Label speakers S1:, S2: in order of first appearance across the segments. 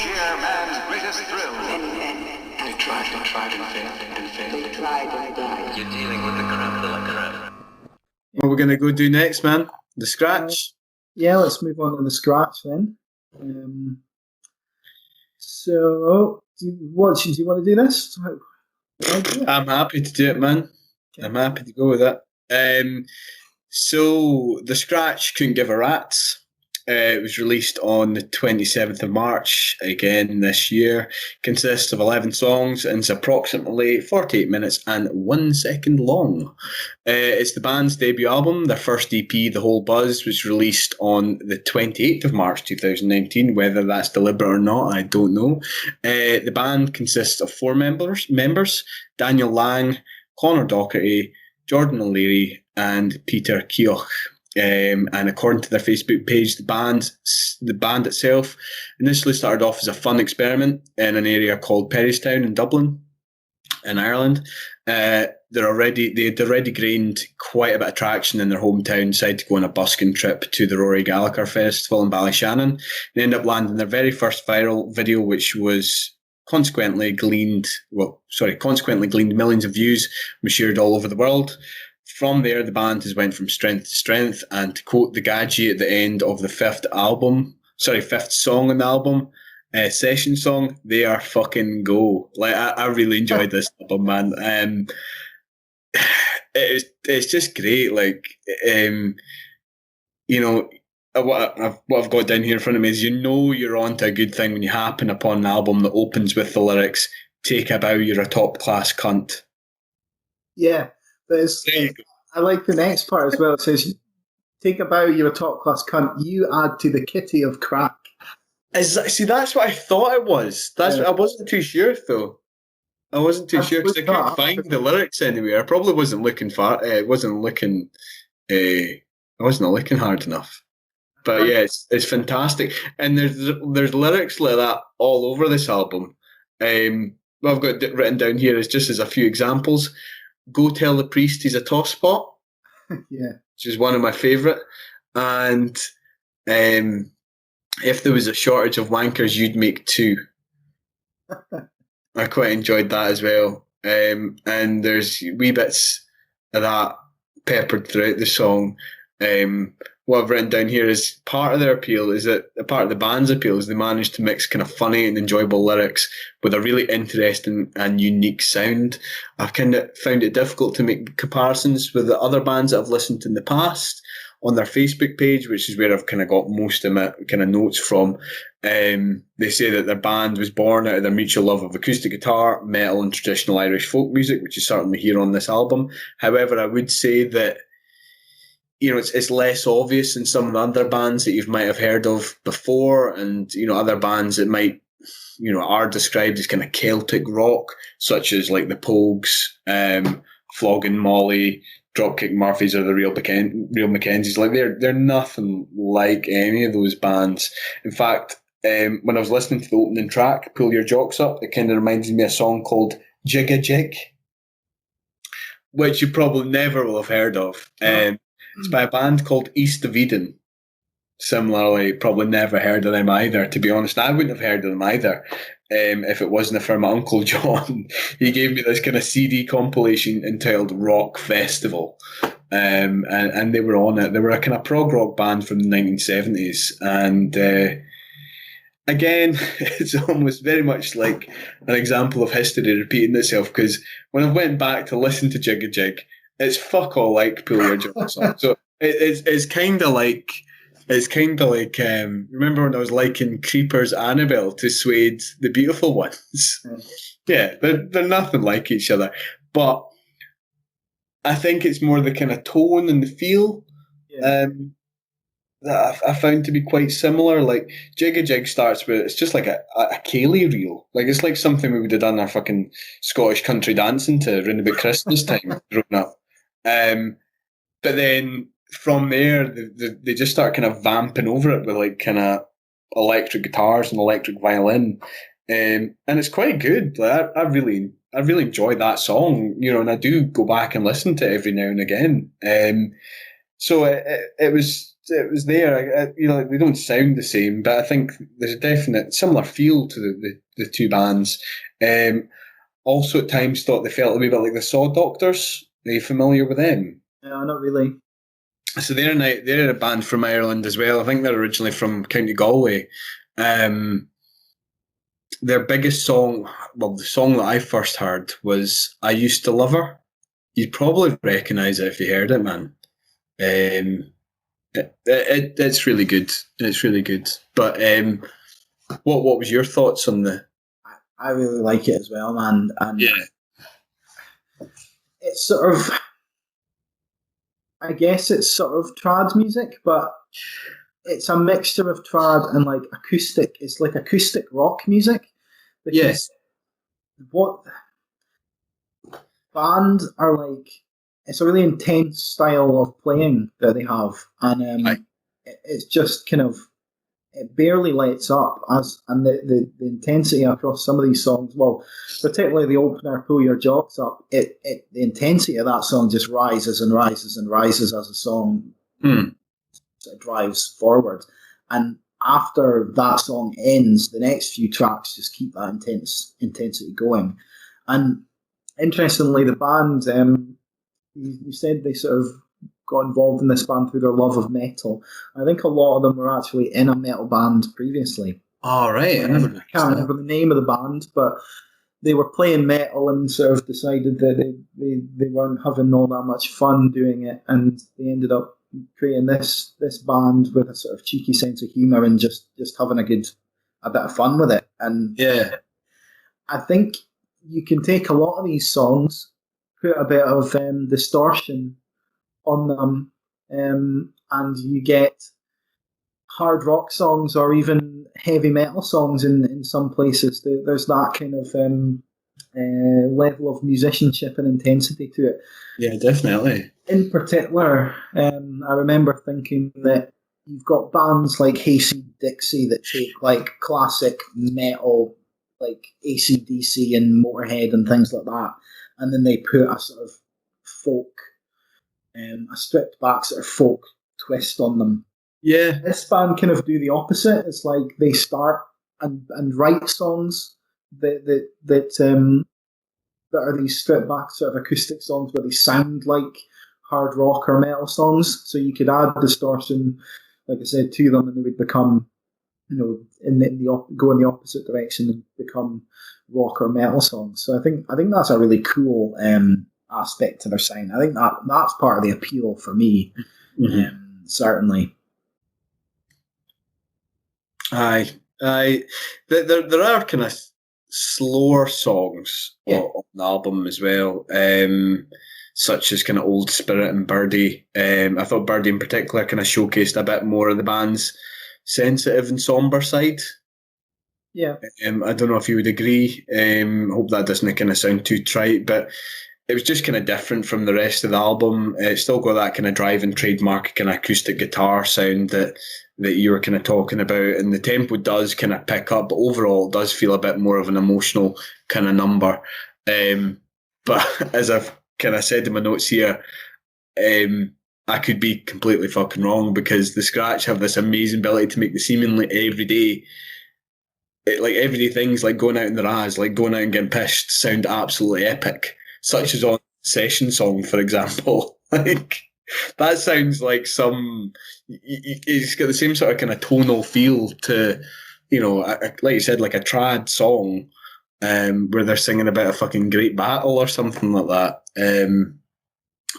S1: share man's greatest thrill.
S2: They tried and failed.
S3: They tried and died.
S4: You're dealing with the creme de la creme.
S5: What we're going to go do next, man? The scratch?
S6: Yeah, let's move on to the scratch then. So, do you want to do this?
S5: I'm happy to do it, man. Okay. I'm happy to go with it. So, the scratch couldn't give a rat's. It was released on the 27th of March, again this year. Consists of 11 songs and is approximately 48 minutes and 1 second long. It's the band's debut album. Their first EP, The Whole Buzz, was released on the 28th of March 2019. Whether that's deliberate or not, I don't know. The band consists of four members: Daniel Lang, Conor Docherty, Jordan O'Leary, and Peter Keogh. And according to their Facebook page, the band itself initially started off as a fun experiment in an area called Perrystown in Dublin, in Ireland. They'd already gained quite a bit of traction in their hometown, decided to go on a busking trip to the Rory Gallagher Festival in Ballyshannon. They ended up landing their very first viral video, which was consequently gleaned millions of views, was shared all over the world. From there, the band has went from strength to strength, and to quote the Gadgie at the end of the fifth song on the album, session song, they are fucking go. Like, I really enjoyed this album, man. It's just great. Like, what I've got down here in front of me is, you're onto a good thing when you happen upon an album that opens with the lyrics, "Take a bow, you're a top class cunt."
S6: Yeah. I like the next part as well. It says, "Take a bow, you're a top class cunt. You add to the kitty of crack."
S5: See, that's what I thought it was. I wasn't too sure though. I wasn't too sure because I couldn't find the lyrics anywhere. I probably wasn't looking I wasn't looking hard enough. But yeah, it's fantastic, and there's lyrics like that all over this album. What I've got written down here is just as a few examples. "Go tell the priest he's a tosspot,"
S6: yeah,
S5: which is one of my favourite. And "if there was a shortage of wankers, you'd make two." I quite enjoyed that as well. And there's wee bits of that peppered throughout the song. What I've written down here is part of their appeal is that part of the band's appeal is they managed to mix kind of funny and enjoyable lyrics with a really interesting and unique sound. I've kind of found it difficult to make comparisons with the other bands that I've listened to in the past on their Facebook page, which is where I've kind of got most of my kind of notes from. They say that their band was born out of their mutual love of acoustic guitar, metal, and traditional Irish folk music, which is certainly here on this album. However, I would say that it's less obvious than some of the other bands that you might have heard of before, and other bands that might are described as kind of Celtic rock, such as like the Pogues, Flogging Molly, Dropkick Murphys, or the Real Mackenzies. Like they're nothing like any of those bands. In fact, when I was listening to the opening track, "Pull Your Jocks Up," it kind of reminds me of a song called "Jig a Jig," which you probably never will have heard of. It's by a band called East of Eden. Similarly, probably never heard of them either. To be honest, I wouldn't have heard of them either if it wasn't for my Uncle John. He gave me this kind of CD compilation entitled Rock Festival. And they were on it. They were a kind of prog rock band from the 1970s. And again, it's almost very much like an example of history repeating itself, because when I went back to listen to Jig a Jig, it's fuck all like "Pull Your Jocks Up." So it's kind of like remember when I was liking Creeper's Annabelle to Suede's The Beautiful Ones? Yeah, they're nothing like each other, but I think it's more the kind of tone and the feel that I found to be quite similar. Like Jig a Jig starts with, it's just like a Cayley reel. Like it's like something we would have done our fucking Scottish country dancing to around about Christmas time growing up. But then from there, they just start kind of vamping over it with like kind of electric guitars and electric violin, and it's quite good. Like I really enjoy that song, and I do go back and listen to it every now and again. So it was it was there. Like, they don't sound the same, but I think there's a definite similar feel to the two bands. Also, at times, thought they felt a wee bit like the Saw Doctors. Are you familiar with them?
S6: No, not really.
S5: So they're a band from Ireland as well. I think they're originally from County Galway. Their biggest song, well, the song that I first heard was "I Used to Love Her." You'd probably recognise it if you heard it, man. It's really good. It's really good. But what was your thoughts on the?
S6: I really like it as well, man. And
S5: Yeah,
S6: it's sort of, I guess it's sort of trad music, but it's a mixture of trad and like acoustic. It's like acoustic rock music.
S5: yes,
S6: What band are like, it's a really intense style of playing that they have, and it's just kind of, it barely lets up, and the intensity across some of these songs, well, particularly the opener "Pull Your Jocks Up," the intensity of that song just rises and rises and rises as the song drives forward, and after that song ends, the next few tracks just keep that intensity going. And interestingly, the band, you said they sort of got involved in this band through their love of metal. I think a lot of them were actually in a metal band previously.
S5: all right.
S6: I can't remember the name of the band, but they were playing metal and sort of decided that they weren't having all that much fun doing it, and they ended up creating this band with a sort of cheeky sense of humour and just having a bit of fun with it. And
S5: Yeah,
S6: I think you can take a lot of these songs, put a bit of distortion on them, and you get hard rock songs or even heavy metal songs in some places. There's that kind of level of musicianship and intensity to it.
S5: yeah, definitely.
S6: In particular, I remember thinking that you've got bands like Hayseed Dixie that take like classic metal, like AC/DC and Motorhead and things like that, and then they put a sort of folk, a stripped back sort of folk twist on them.
S5: Yeah,
S6: This band kind of do the opposite. It's like they start and write songs that are these stripped back sort of acoustic songs where they sound like hard rock or metal songs. So you could add distortion, like I said, to them, and they would become, go in the opposite direction and become rock or metal songs. So I think that's a really cool aspect to their sound. I think that's part of the appeal for me, certainly.
S5: aye. There are kind of slower songs on the album as well, such as kind of Old Spirit and Birdie. I thought Birdie in particular kind of showcased a bit more of the band's sensitive and somber side.
S6: Yeah.
S5: I don't know if you would agree. Hope that doesn't kind of sound too trite, but it was just kind of different from the rest of the album. It's still got that kind of driving trademark kind of acoustic guitar sound that you were kind of talking about, and the tempo does kind of pick up, but overall it does feel a bit more of an emotional kind of number. But as I've kind of said in my notes here, I could be completely fucking wrong, because the Scratch have this amazing ability to make the seemingly everyday things, like going out in the Raz, like going out and getting pissed, sound absolutely epic. Such as on Session Song, for example. Like, that sounds like it's got the same sort of kind of tonal feel to, like you said, like a trad song, where they're singing about a fucking great battle or something like that.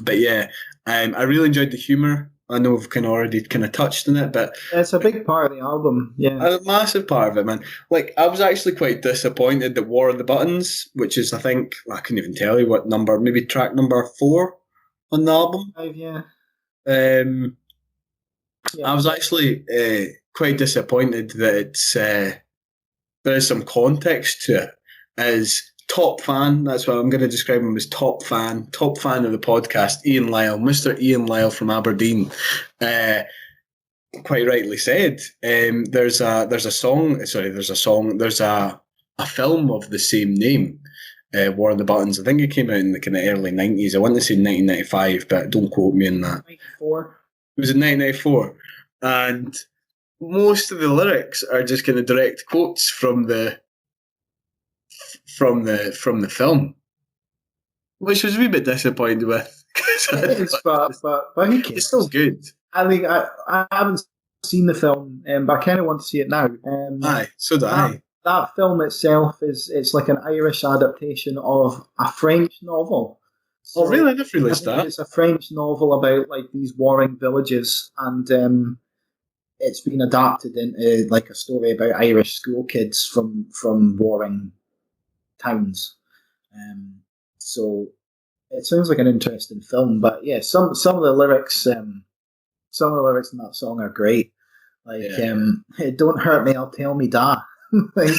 S5: But yeah, I really enjoyed the humour. I know we've kind of already kind of touched on it, but
S6: it's a big part of the album. Yeah,
S5: a massive part of it, man. Like, I was actually quite disappointed that War of the Buttons, which is, I think, I couldn't even tell you what number, maybe track number 4 on the album.
S6: 5, yeah.
S5: I was actually quite disappointed that it's there is some context to it. As top fan, that's what I'm going to describe him as, top fan of the podcast, Ian Lyle, Mr. Ian Lyle from Aberdeen, quite rightly said. There's a film of the same name, War of the Buttons. I think it came out in the kind of early 90s. I want to say 1995, but don't quote me on that.
S6: 94.
S5: It was in 1994, and most of the lyrics are just kind of direct quotes from the film, which was a wee bit disappointed with.
S6: It is, but who cares?
S5: It's still good.
S6: I think I haven't seen the film, but I kind of want to see it now.
S5: Aye, so do I.
S6: That film itself it's like an Irish adaptation of a French novel. So
S5: Oh, really? I never realised that.
S6: it's a French novel about like these warring villages, and it's been adapted into like a story about Irish school kids from warring towns. So it sounds like an interesting film, but yeah, some of the lyrics, some of the lyrics in that song are great. Like, "Hey, don't hurt me, I'll tell me da." Like,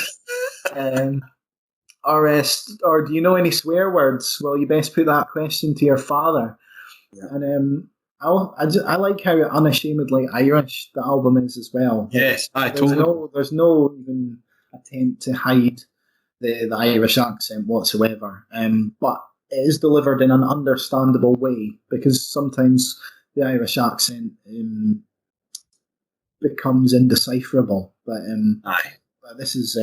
S6: or do you know any swear words? Well, you best put that question to your father.
S5: Yeah.
S6: And I like how unashamedly Irish the album is as well.
S5: Yes, totally.
S6: There's no even attempt to hide the Irish accent whatsoever. But it is delivered in an understandable way, because sometimes the Irish accent becomes indecipherable. But this is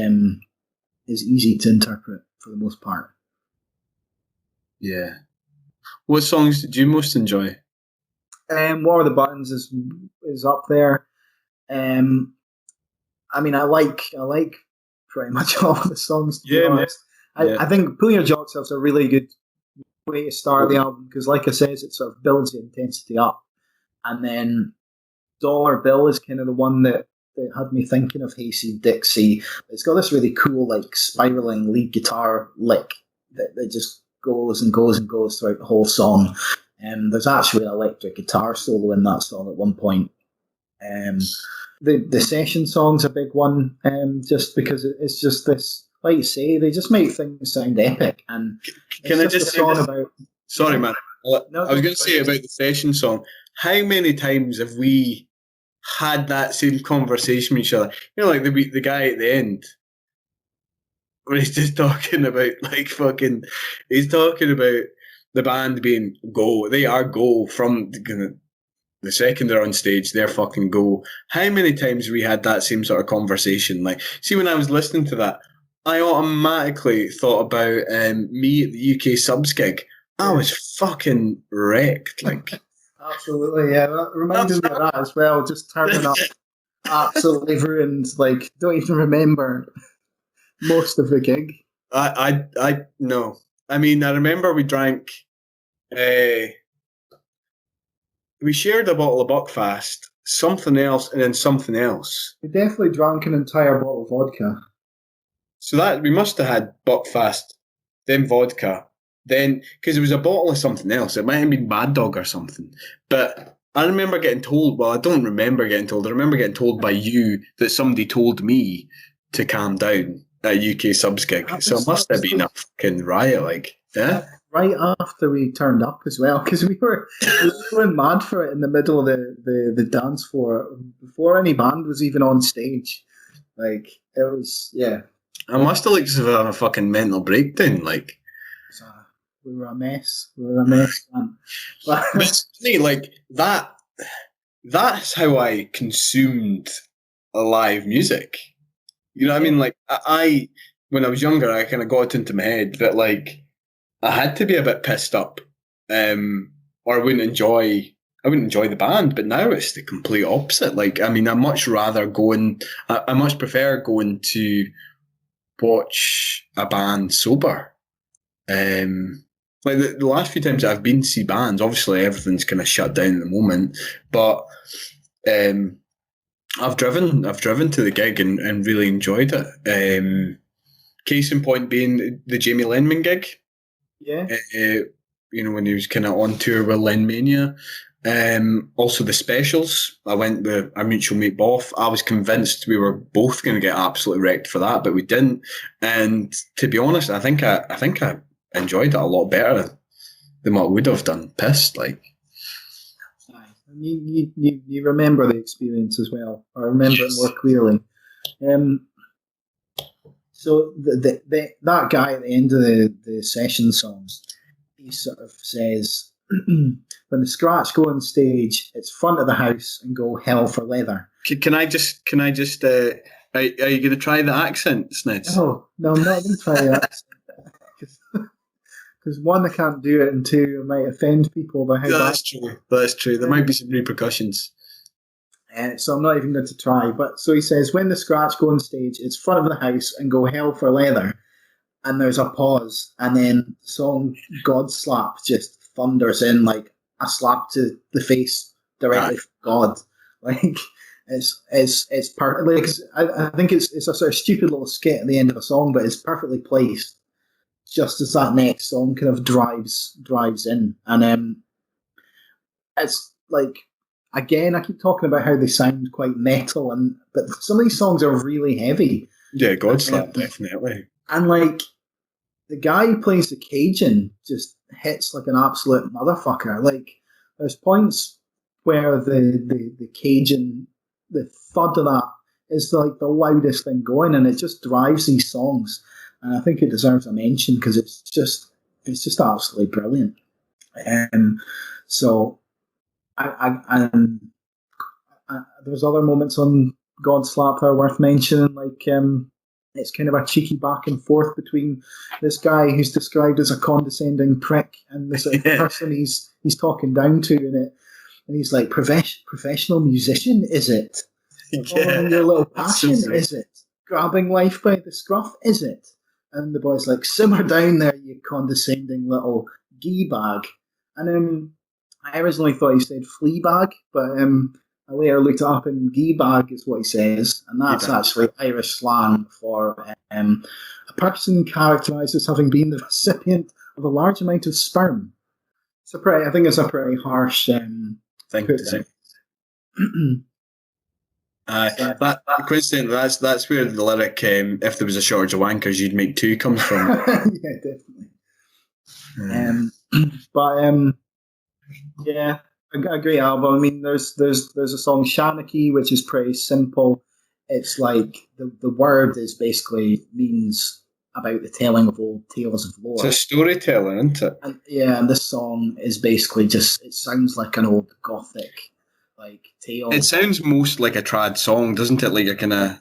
S6: easy to interpret for the most part.
S5: Yeah. What songs did you most enjoy?
S6: War of the Buttons is up there. I mean, I like pretty much all of the songs, to be honest. I think Pull Your Jocks Off's a really good way to start the album, because, like I says, it sort of builds the intensity up. And then Dollar Bill is kind of the one that had me thinking of Hayseed Dixie. It's got this really cool, like, spiraling lead guitar lick that just goes and goes and goes throughout the whole song. There's actually an electric guitar solo in that song at one point. The session song's a big one, just because it's just this, like you say, they just make things sound epic. And
S5: can I just say about? Sorry, man.
S6: No,
S5: I was going to say about the session song. How many times have we had that same conversation with each other? You know, like the guy at the end, where he's just talking about he's talking about the band being go. They are go from the second they're on stage, they're fucking go. How many times we had that same sort of conversation? Like, see, when I was listening to that, I automatically thought about me at the UK Subs gig. I was fucking wrecked. Like,
S6: absolutely, yeah. That reminded me of that as well. Just turning up, absolutely ruined. Like, don't even remember most of the gig.
S5: I no. I mean, I remember we drank. We shared a bottle of Buckfast, something else, and then something else.
S6: We definitely drank an entire bottle of vodka.
S5: So that we must have had Buckfast, then vodka, then because it was a bottle of something else. It might have been Mad Dog or something. But I remember getting told. Well, I don't remember getting told. I remember getting told by you that somebody told me to calm down at UK Subs gig. So it must have been a fucking riot, like, yeah.
S6: Right after we turned up as well, because we were going mad for it in the middle of the dance floor before any band was even on stage. Like, it was, yeah.
S5: I must have looked as if I had a fucking mental breakdown, like.
S6: So, we were a mess. Man.
S5: But it's funny, like, that's how I consumed live music. You know what I mean? Like, I when I was younger, I kind of got it into my head that, like, I had to be a bit pissed up, or I wouldn't enjoy the band. But now it's the complete opposite. Like, I mean, I much prefer going to watch a band sober. Like the last few times I've been to see bands, obviously everything's kind of shut down at the moment, but I've driven to the gig and really enjoyed it. Case in point being the Jamie Lenman gig.
S6: Yeah.
S5: When he was kind of on tour with Len Mania. Also the specials. I went with our mutual mate Boff. I was convinced we were both going to get absolutely wrecked for that, but we didn't. And to be honest, I think I enjoyed it a lot better than what I would have done. Pissed, like.
S6: You remember the experience as well. I remember it more clearly. So that guy at the end of the session songs, he sort of says, when the Scratch go on stage, it's front of the house and go hell for leather.
S5: Can I just? Are you going to try the accent, Snids?
S6: Oh, no, I'm not going to try that. Because one, I can't do it, and two, I might offend people by how
S5: That's true. That's true. There might be some repercussions.
S6: So I'm not even going to try. But so he says, when the Scratch go on stage, it's front of the house and go hell for leather. And there's a pause, and then the song God Slap just thunders in like a slap to the face directly from God. Like it's perfect. Like, I think it's a sort of stupid little skit at the end of a song, but it's perfectly placed just as that next song kind of drives in. And it's like, again, I keep talking about how they sound quite metal, but some of these songs are really heavy.
S5: Yeah, God Slap, definitely.
S6: And like, the guy who plays the Cajun just hits like an absolute motherfucker. Like, there's points where the Cajun, the thud of that is like the loudest thing going, and it just drives these songs. And I think it deserves a mention because it's just absolutely brilliant. So there's other moments on God Slap that are worth mentioning, like it's kind of a cheeky back and forth between this guy who's described as a condescending prick and this person he's talking down to in it, and he's like, professional musician, is it? Following your little passion, is it? Grabbing life by the scruff, is it? And the boy's like, simmer down there, you condescending little gee bag. And I originally thought he said flea bag, but I later looked it up, and gee bag is what he says, and that's actually Irish slang for a person characterised as having been the recipient of a large amount of sperm. I think it's a pretty harsh thing to say.
S5: Coincidentally, that's where the lyric "if there was a shortage of wankers, you'd make two" comes from.
S6: Yeah, definitely. Yeah, a great album. I mean, there's a song Shanachie, which is pretty simple. It's like the word is basically means about the telling of old tales of lore.
S5: It's a storyteller, isn't it?
S6: And this song is basically it sounds like an old gothic like tale.
S5: It sounds most like a trad song, doesn't it? Like a kind of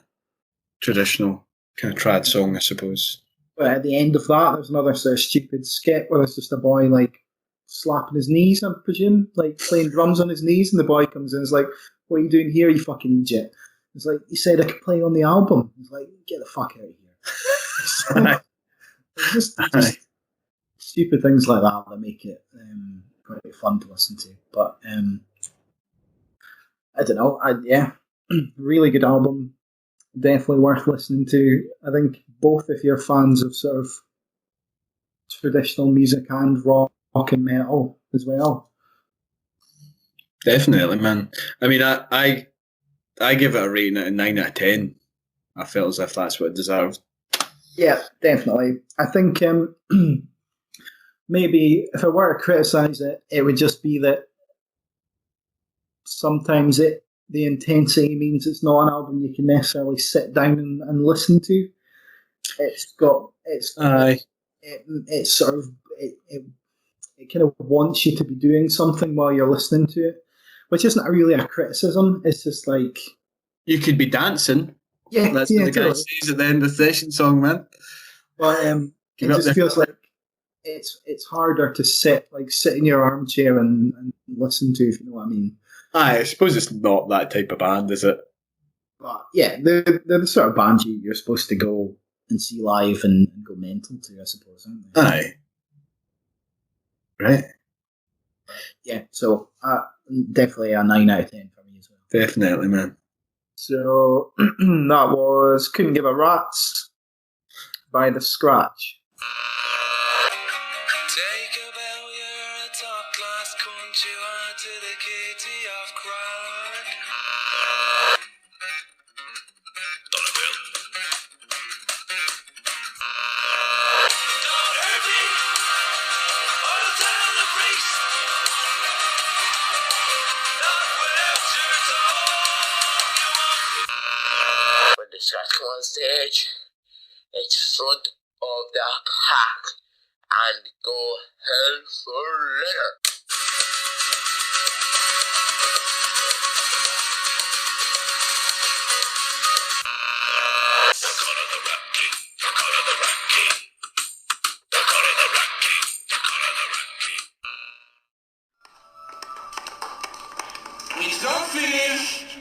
S5: traditional kind of trad song, I suppose.
S6: But at the end of that, there's another sort of stupid skit where it's just a boy like slapping his knees, I presume, like playing drums on his knees, and the boy comes in and is like, "What are you doing here, you fucking idiot?" It's like, "You said I could play on the album." He's like, "Get the fuck out of here." It's just stupid things like that make it quite fun to listen to. But I don't know. Really good album. Definitely worth listening to. I think both if you're fans of sort of traditional music and rock and metal as well.
S5: Definitely, man. I mean, I give it a rating of 9 out of 10. I felt as if that's what it deserved.
S6: Yeah, definitely. I think maybe if I were to criticise it, it would just be that sometimes the intensity means it's not an album you can necessarily sit down and listen to. It kind of wants you to be doing something while you're listening to it, which isn't really a criticism. It's just like,
S5: you could be dancing.
S6: Yeah,
S5: that's what the guy says at the end of the session song, man.
S6: But it just feels like it's harder to sit in your armchair and listen to, if you know what I mean.
S5: I suppose it's not that type of band, is it?
S6: But yeah, they're the sort of band you're supposed to go and see live and go mental to, I suppose, aren't they?
S5: Aye. Right.
S6: Yeah, so definitely a 9 out of 10 for me as well.
S5: Definitely, man.
S6: So that was Couldn't Give a Rat's by The Scratch.
S3: Take a bell, you're a top class cunt, you are to the kitty of crack. Don't hurt me, I'll tell the priest. Not without your tongue, you want. When the Scratch come on stage, it's front of the pack and go hell for leather.
S1: It's not finished.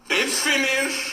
S1: It's finished.